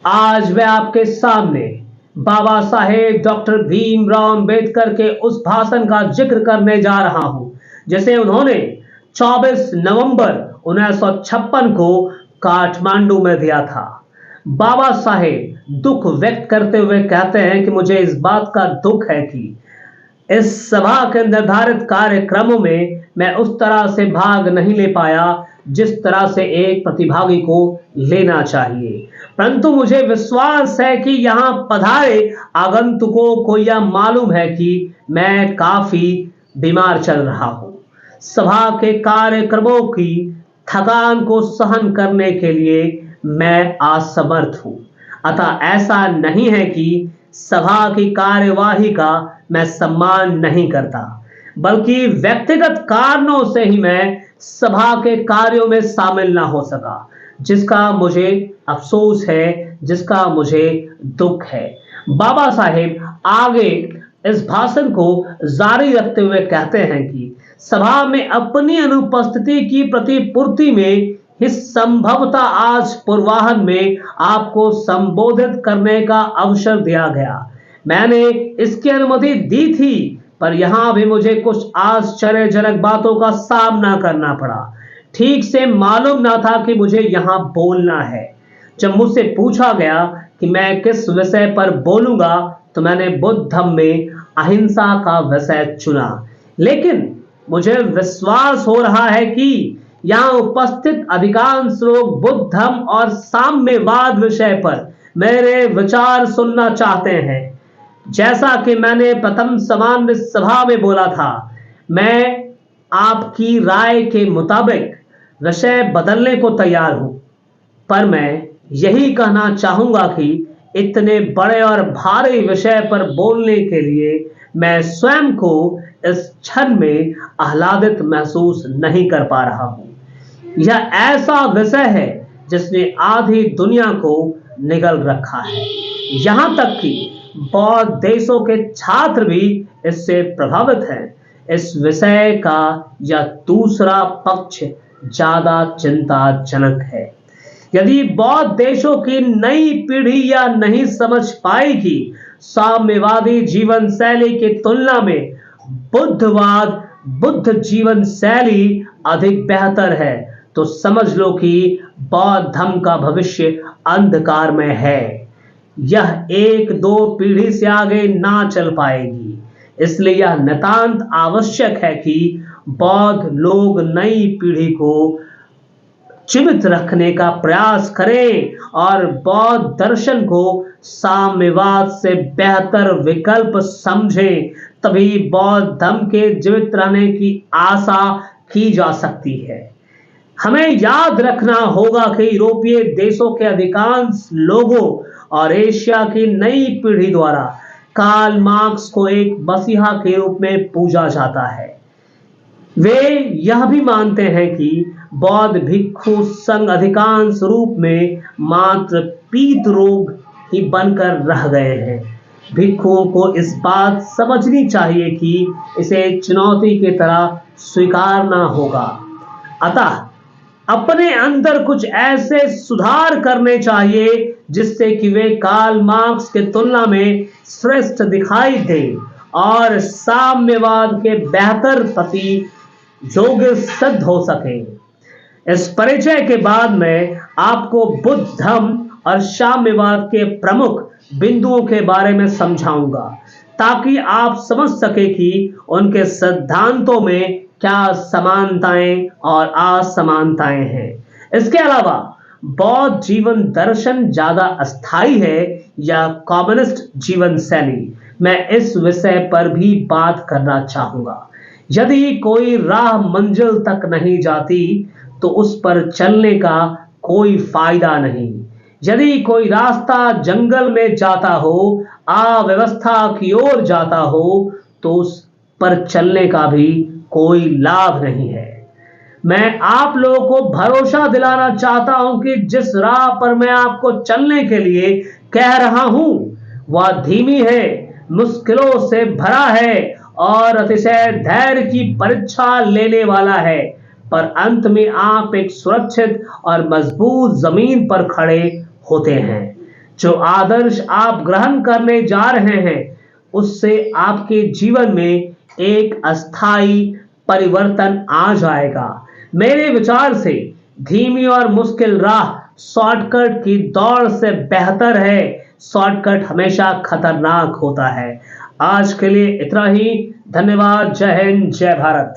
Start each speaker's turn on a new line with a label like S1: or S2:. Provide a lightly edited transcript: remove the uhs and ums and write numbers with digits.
S1: आज मैं आपके सामने बाबा साहेब डॉक्टर भीमराव अंबेडकर के उस भाषण का जिक्र करने जा रहा हूं जिसे उन्होंने 24 नवंबर 1956 को काठमांडू में दिया था। बाबा साहेब दुख व्यक्त करते हुए कहते हैं कि मुझे इस बात का दुख है कि इस सभा के निर्धारित कार्यक्रमों में मैं उस तरह से भाग नहीं ले पाया जिस तरह से एक प्रतिभागी को लेना चाहिए। परंतु मुझे विश्वास है कि यहाँ पधारे आगंतुकों को यह मालूम है कि मैं काफी बीमार चल रहा हूँ। सभा के कार्यक्रमों की थकान को सहन करने के लिए मैं असमर्थ हूँ। अतः ऐसा नहीं है कि सभा की कार्यवाही का मैं सम्मान नहीं करता, बल्कि व्यक्तिगत कारणों से ही मैं सभा के कार्यों में शामिल ना हो सका, जिसका मुझे अफसोस है, जिसका मुझे दुख है। बाबा साहेब आगे इस भाषण को जारी रखते हुए कहते हैं कि सभा में अपनी अनुपस्थिति की प्रतिपूर्ति में ही संभवतः आज पूर्वाह्न में आपको संबोधित करने का अवसर दिया गया। मैंने इसकी अनुमति दी थी, पर यहां भी मुझे कुछ आश्चर्यजनक बातों का सामना करना पड़ा। ठीक से मालूम ना था कि मुझे यहां बोलना है। जब मुझसे पूछा गया कि मैं किस विषय पर बोलूंगा, तो मैंने बुद्ध धम्म में अहिंसा का विषय चुना। लेकिन मुझे विश्वास हो रहा है कि यहाँ उपस्थित अधिकांश लोग बुद्ध धम्म और साम्यवाद विषय पर मेरे विचार सुनना चाहते हैं। जैसा कि मैंने प्रथम सामान्य सभा में बोला था, मैं आपकी राय के मुताबिक विषय बदलने को तैयार हूं, पर मैं यही कहना चाहूंगा कि इतने बड़े और भारी विषय पर बोलने के लिए मैं स्वयं को इस क्षण में आह्लादित महसूस नहीं कर पा रहा हूं। यह ऐसा विषय है जिसने आधी दुनिया को निगल रखा है। यहां तक कि बौद्ध देशों के छात्र भी इससे प्रभावित हैं। इस विषय का यह दूसरा पक्ष ज्यादा चिंताजनक है। यदि बौद्ध देशों की नई पीढ़ी यह नहीं समझ पाएगी साम्यवादी जीवन शैली की तुलना में बुद्धवाद बुद्ध जीवन शैली अधिक बेहतर है, तो समझ लो कि बौद्ध धर्म का भविष्य अंधकार में है। यह एक दो पीढ़ी से आगे ना चल पाएगी। इसलिए यह नितांत आवश्यक है कि बौद्ध लोग नई पीढ़ी को जीवित रखने का प्रयास करें और बौद्ध दर्शन को साम्यवाद से बेहतर विकल्प समझें। तभी बौद्ध धर्म के जीवित रहने की आशा की जा सकती है। हमें याद रखना होगा कि यूरोपीय देशों के अधिकांश लोगों और एशिया की नई पीढ़ी द्वारा कार्ल मार्क्स को एक मसीहा के रूप में पूजा जाता है। वे यह भी मानते हैं कि बौद्ध भिक्षु संघ अधिकांश रूप में मात्र पीत रोग ही बनकर रह गए हैं। भिक्षुओं को इस बात समझनी चाहिए कि इसे चुनौती की तरह स्वीकारना होगा। अतः अपने अंदर कुछ ऐसे सुधार करने चाहिए जिससे कि वे कार्ल मार्क्स के तुलना में श्रेष्ठ दिखाई दे और साम्यवाद के बेहतर प्रति योग्य सिद्ध हो सके। इस परिचय के बाद मैं आपको बुद्ध धर्म और साम्यवाद के प्रमुख बिंदुओं के बारे में समझाऊंगा, ताकि आप समझ सके कि उनके सिद्धांतों में क्या समानताएं और असमानताएं हैं। इसके अलावा बौद्ध जीवन दर्शन ज्यादा अस्थायी है या कम्युनिस्ट जीवन शैली, मैं इस विषय पर भी बात करना चाहूंगा। यदि कोई राह मंजिल तक नहीं जाती तो उस पर चलने का कोई फायदा नहीं। यदि कोई रास्ता जंगल में जाता हो, अव्यवस्था की ओर जाता हो, तो उस पर चलने का भी कोई लाभ नहीं है। मैं आप लोगों को भरोसा दिलाना चाहता हूं कि जिस राह पर मैं आपको चलने के लिए कह रहा हूं वह धीमी है, मुश्किलों से भरा है और अतिशय धैर्य की परीक्षा लेने वाला है, पर अंत में आप एक सुरक्षित और मजबूत जमीन पर खड़े होते हैं। जो आदर्श आप ग्रहण करने जा रहे हैं उससे आपके जीवन में एक अस्थाई परिवर्तन आ जाएगा। मेरे विचार से धीमी और मुश्किल राह शॉर्टकट की दौड़ से बेहतर है। शॉर्टकट हमेशा खतरनाक होता है। आज के लिए इतना ही। धन्यवाद। जय हिंद, जय भारत।